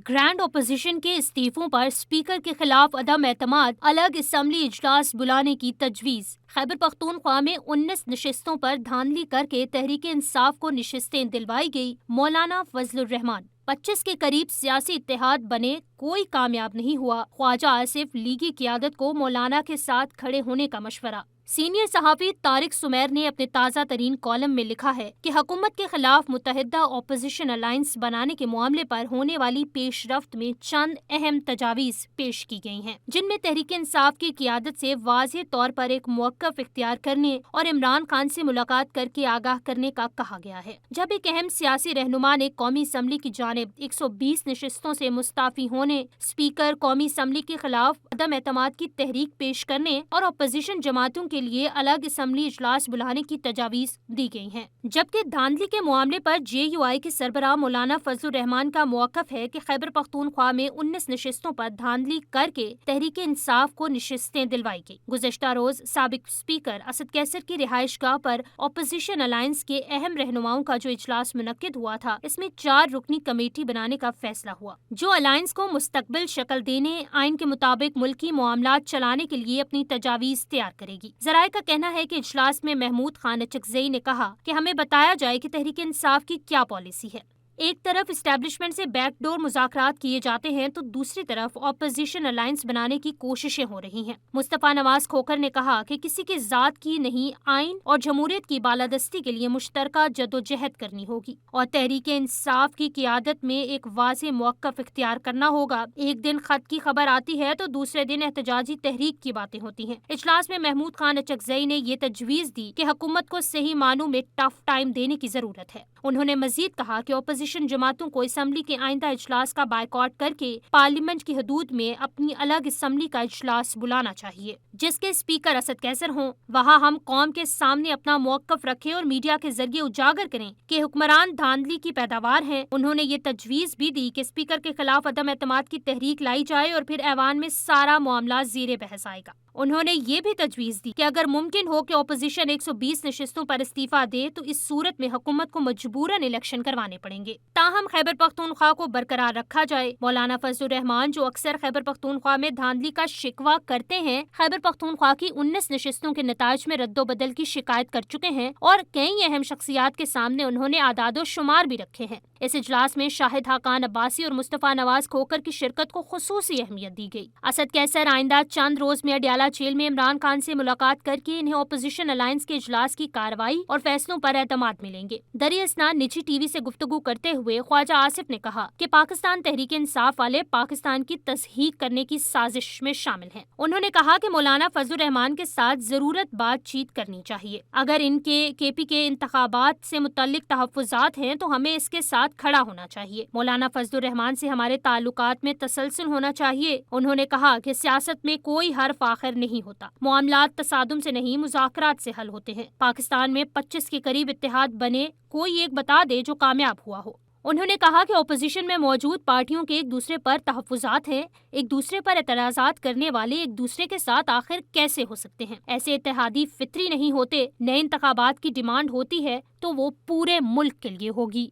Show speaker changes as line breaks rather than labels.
Grand opposition کے استعفوں پر speaker کے خلاف عدم اعتماد، الگ اسمبلی اجلاس بلانے کی تجویز۔ خیبر پختونخوا میں 19 نشستوں پر دھاندلی کر کے تحریک انصاف کو نشستیں دلوائی گئی۔ مولانا فضل الرحمان 25 کے قریب سیاسی اتحاد بنے، کوئی کامیاب نہیں ہوا۔ خواجہ آصف لیگی قیادت کو مولانا کے ساتھ کھڑے ہونے کا مشورہ۔ سینئر صحافی طارق سمیر نے اپنے تازہ ترین کالم میں لکھا ہے کہ حکومت کے خلاف متحدہ اپوزیشن الائنس بنانے کے معاملے پر ہونے والی پیش رفت میں چند اہم تجاویز پیش کی گئی ہیں، جن میں تحریک انصاف کی قیادت سے واضح طور پر ایک موقف اختیار کرنے اور عمران خان سے ملاقات کر کے آگاہ کرنے کا کہا گیا ہے۔ جب ایک اہم سیاسی رہنما نے قومی اسمبلی کی جانب 120 نشستوں سے مستعفی ہونے، اسپیکر قومی اسمبلی کے خلاف عدم اعتماد کی تحریک پیش کرنے اور اپوزیشن جماعتوں کے لیے الگ اسمبلی اجلاس بلانے کی تجاویز دی گئی ہیں، جبکہ دھاندلی کے معاملے پر JUI کے سربراہ مولانا فضل الرحمان کا موقف ہے کہ خیبر پختونخوا میں 19 نشستوں پر دھاندلی کر کے تحریک انصاف کو نشستیں دلوائی گئی۔ گزشتہ روز سابق اسپیکر اسد کیسر کی رہائش گاہ پر اپوزیشن الائنس کے اہم رہنماؤں کا جو اجلاس منعقد ہوا تھا، اس میں 4 رکنی کمیٹی بنانے کا فیصلہ ہوا، جو الائنس کو مستقبل شکل دینے، آئین کے مطابق ملکی معاملات چلانے کے لیے اپنی تجاویز تیار کرے گی۔ ذرائع کا کہنا ہے کہ اجلاس میں محمود خان اچکزئی نے کہا کہ ہمیں بتایا جائے کہ تحریک انصاف کی کیا پالیسی ہے۔ ایک طرف اسٹیبلشمنٹ سے بیک ڈور مذاکرات کیے جاتے ہیں تو دوسری طرف اپوزیشن الائنس بنانے کی کوششیں ہو رہی ہیں۔ مصطفیٰ نواز کھوکھر نے کہا کہ کسی کی ذات کی نہیں، آئین اور جمہوریت کی بالادستی کے لیے مشترکہ جدوجہد کرنی ہوگی اور تحریک انصاف کی قیادت میں ایک واضح موقف اختیار کرنا ہوگا۔ ایک دن خط کی خبر آتی ہے تو دوسرے دن احتجاجی تحریک کی باتیں ہوتی ہیں۔ اجلاس میں محمود خان اچکزئی نے یہ تجویز دی کہ حکومت کو صحیح معنوں میں ٹف ٹائم دینے کی ضرورت ہے۔ انہوں نے مزید کہا کہ اپوزیشن جماعتوں کو اسمبلی کے آئندہ اجلاس کا بائیکاٹ کر کے پارلیمنٹ کی حدود میں اپنی الگ اسمبلی کا اجلاس بلانا چاہیے، جس کے اسپیکر اسد کیسر ہوں۔ وہاں ہم قوم کے سامنے اپنا موقف رکھیں اور میڈیا کے ذریعے اجاگر کریں کہ حکمران دھاندلی کی پیداوار ہیں۔ انہوں نے یہ تجویز بھی دی کہ اسپیکر کے خلاف عدم اعتماد کی تحریک لائی جائے اور پھر ایوان میں سارا معاملہ زیر بحث آئے گا۔ انہوں نے یہ بھی تجویز دی کہ اگر ممکن ہو کہ اپوزیشن 120 نشستوں پر استعفیٰ دے تو اس صورت میں حکومت کو مجبوراً الیکشن کروانے پڑیں گے، تاہم خیبر پختونخوا کو برقرار رکھا جائے۔ مولانا فضل الرحمان، جو اکثر خیبر پختونخوا میں دھاندلی کا شکوہ کرتے ہیں، خیبر پختونخوا کی 19 نشستوں کے نتائج میں رد و بدل کی شکایت کر چکے ہیں اور کئی اہم شخصیات کے سامنے انہوں نے اعداد و شمار بھی رکھے ہیں۔ اس اجلاس میں شاہد حقان عباسی اور مصطفیٰ نواز کھوکھر کی شرکت کو خصوصی اہمیت دی گئی۔ اسد کیسر آئندہ چند روز میں اڈیالہ جیل میں عمران خان سے ملاقات کر کے انہیں اپوزیشن الائنس کے اجلاس کی کارروائی اور فیصلوں پر اعتماد ملیں گے۔ درِ اثنا نجی ٹی وی سے گفتگو کرتے ہوئے خواجہ آصف نے کہا کہ پاکستان تحریک انصاف والے پاکستان کی تصحیح کرنے کی سازش میں شامل ہیں۔ انہوں نے کہا کہ مولانا فضل الرحمان کے ساتھ ضرورت بات چیت کرنی چاہیے۔ اگر ان کے KP کے انتخابات سے متعلق تحفظات ہیں تو ہمیں اس کے ساتھ کھڑا ہونا چاہیے۔ مولانا فضل الرحمان سے ہمارے تعلقات میں تسلسل ہونا چاہیے۔ انہوں نے کہا کہ سیاست میں کوئی حرف آخر نہیں ہوتا، معاملات تصادم سے نہیں مذاکرات سے حل ہوتے ہیں۔ پاکستان میں 25 کے قریب اتحاد بنے، کوئی ایک بتا دے جو کامیاب ہوا ہو۔ انہوں نے کہا کہ اپوزیشن میں موجود پارٹیوں کے ایک دوسرے پر تحفظات ہیں، ایک دوسرے پر اعتراضات کرنے والے ایک دوسرے کے ساتھ آخر کیسے ہو سکتے ہیں؟ ایسے اتحادی فطری نہیں ہوتے۔ نئے انتخابات کی ڈیمانڈ ہوتی ہے تو وہ پورے ملک کے لیے ہوگی۔